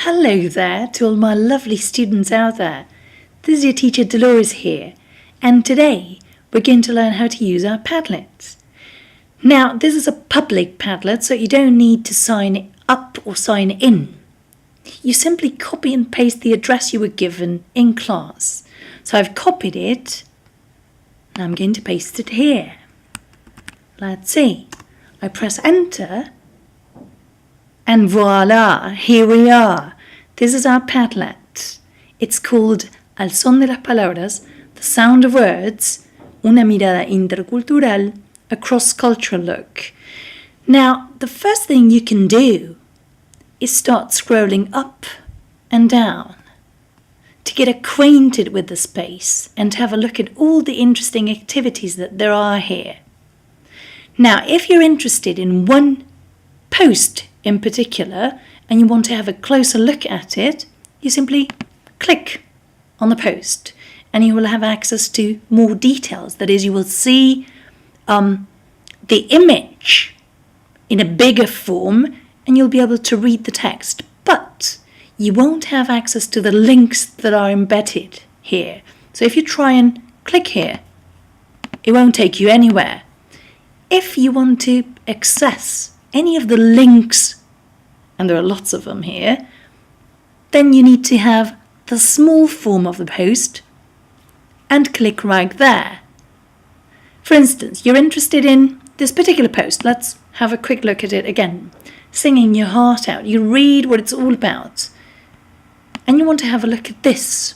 Hello there to all my lovely students out there. This is your teacher Dolores here, and today we're going to learn how to use our Padlets. Now, this is a public Padlet, so you don't need to sign up or sign in. You simply copy and paste the address you were given in class. So I've copied it, and I'm going to paste it here. Let's see. I press enter, and voila, here we are. This is our Padlet. It's called Al son de las palabras, the sound of words, una mirada intercultural, a cross-cultural look. Now, the first thing you can do is start scrolling up and down to get acquainted with the space and have a look at all the interesting activities that there are here. Now, if you're interested in one post in particular and you want to have a closer look at it, you simply click on the post and you will have access to more details. That is, you will see the image in a bigger form and you'll be able to read the text, but you won't have access to the links that are embedded here. So if you try and click here, it won't take you anywhere. If you want to access any of the links, and there are lots of them here, then you need to have the small form of the post and click right there. For instance, you're interested in this particular post. Let's have a quick look at it again. Singing your heart out. You read what it's all about. And you want to have a look at this.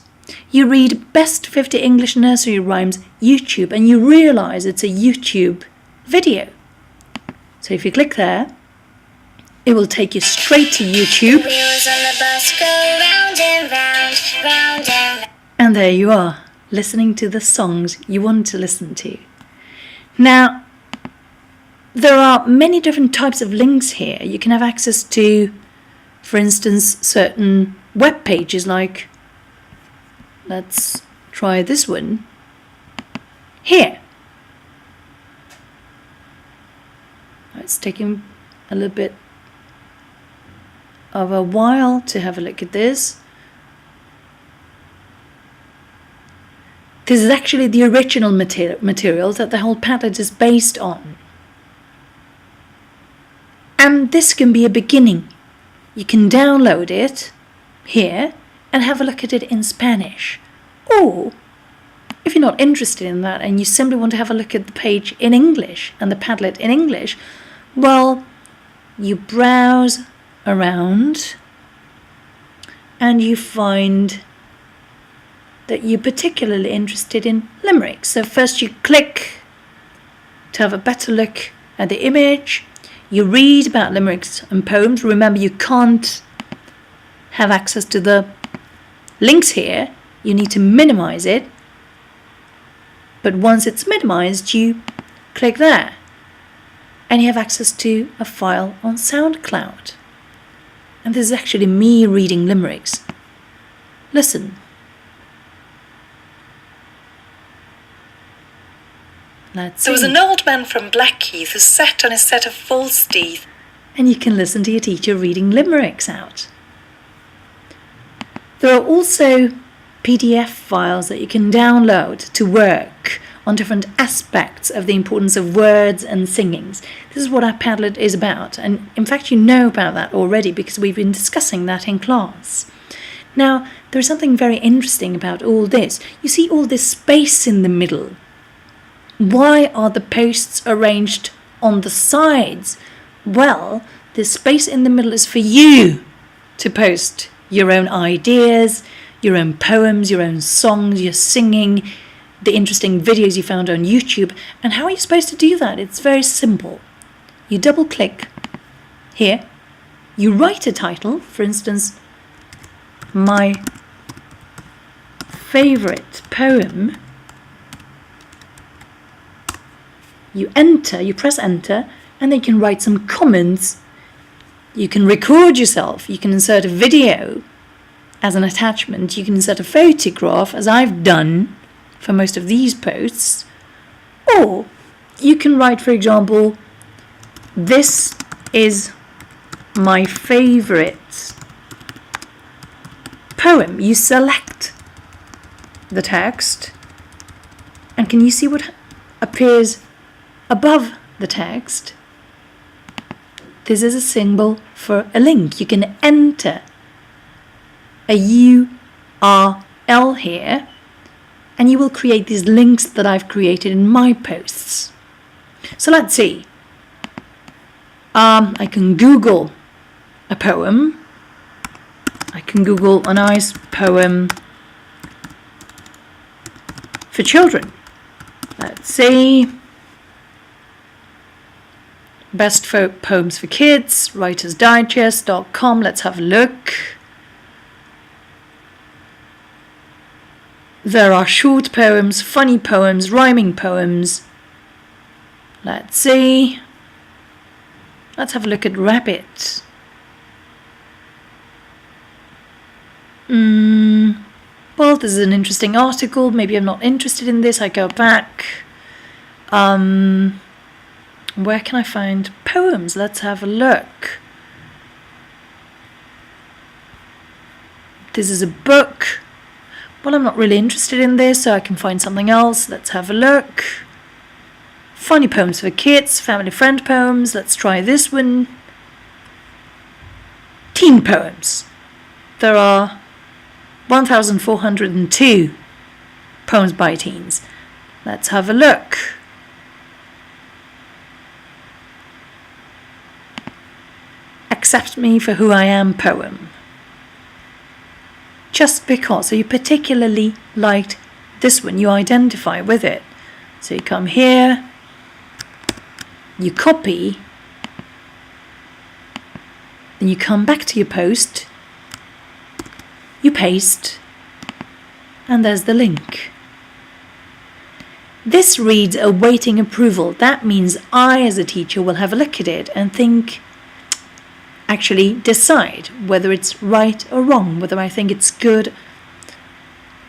You read Best 50 English Nursery Rhymes YouTube and you realise it's a YouTube video. So if you click there, it will take you straight to YouTube. And there you are, listening to the songs you want to listen to. Now, there are many different types of links here. You can have access to, for instance, certain web pages like, let's try this one here. It's taking a little bit of a while to have a look at this. This is actually the original material that the whole Padlet is based on. And this can be a beginning. You can download it here and have a look at it in Spanish. Or, if you're not interested in that and you simply want to have a look at the page in English and the Padlet in English, well, you browse around and you find that you're particularly interested in limericks. So first you click to have a better look at the image. You read about limericks and poems. Remember, you can't have access to the links here. You need to minimize it. But once it's minimized, you click there. And you have access to a file on SoundCloud. And this is actually me reading limericks. Listen. Let's see. There was an old man from Blackheath who sat on a set of false teeth. And you can listen to your teacher reading limericks out. There are also PDF files that you can download to work on different aspects of the importance of words and singings. This is what our Padlet is about, and in fact you know about that already because we've been discussing that in class. Now, there's something very interesting about all this. You see all this space in the middle. Why are the posts arranged on the sides? Well, the space in the middle is for you to post your own ideas, your own poems, your own songs, your singing, the interesting videos you found on YouTube. And how are you supposed to do that? It's very simple. You double click here, you write a title, for instance, my favorite poem. You press enter, and then you can write some comments. You can record yourself, you can insert a video as an attachment, you can insert a photograph, as I've done for most of these posts, or you can write, for example, this is my favorite poem, you select the text, and can you see what appears above the text? This is a symbol for a link. You can enter a URL here, and you will create these links that I've created in my posts. So let's see. I can Google a poem. I can Google a nice poem for children. Let's see. Best poems for kids, writersdigest.com. Let's have a look. There are short poems, funny poems, rhyming poems. Let's see. Let's have a look at rabbits. Well, this is an interesting article. Maybe I'm not interested in this. I go back. Where can I find poems? Let's have a look. This is a book. Well, I'm not really interested in this, so I can find something else. Let's have a look. Funny poems for kids, family friend poems. Let's try this one. Teen poems. There are 1,402 poems by teens. Let's have a look. Accept Me for Who I Am poem. Just because, so you particularly liked this one, you identify with it. So you come here, you copy, then you come back to your post, you paste, and there's the link. This reads awaiting approval. That means I, as a teacher, will have a look at it and actually decide whether it's right or wrong, whether I think it's good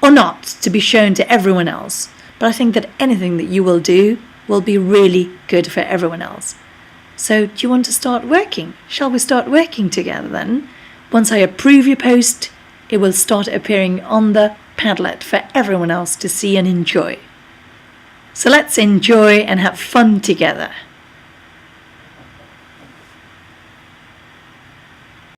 or not to be shown to everyone else. But I think that anything that you will do will be really good for everyone else. So do you want to start working? Shall we start working together then? Once I approve your post, it will start appearing on the Padlet for everyone else to see and enjoy. So let's enjoy and have fun together.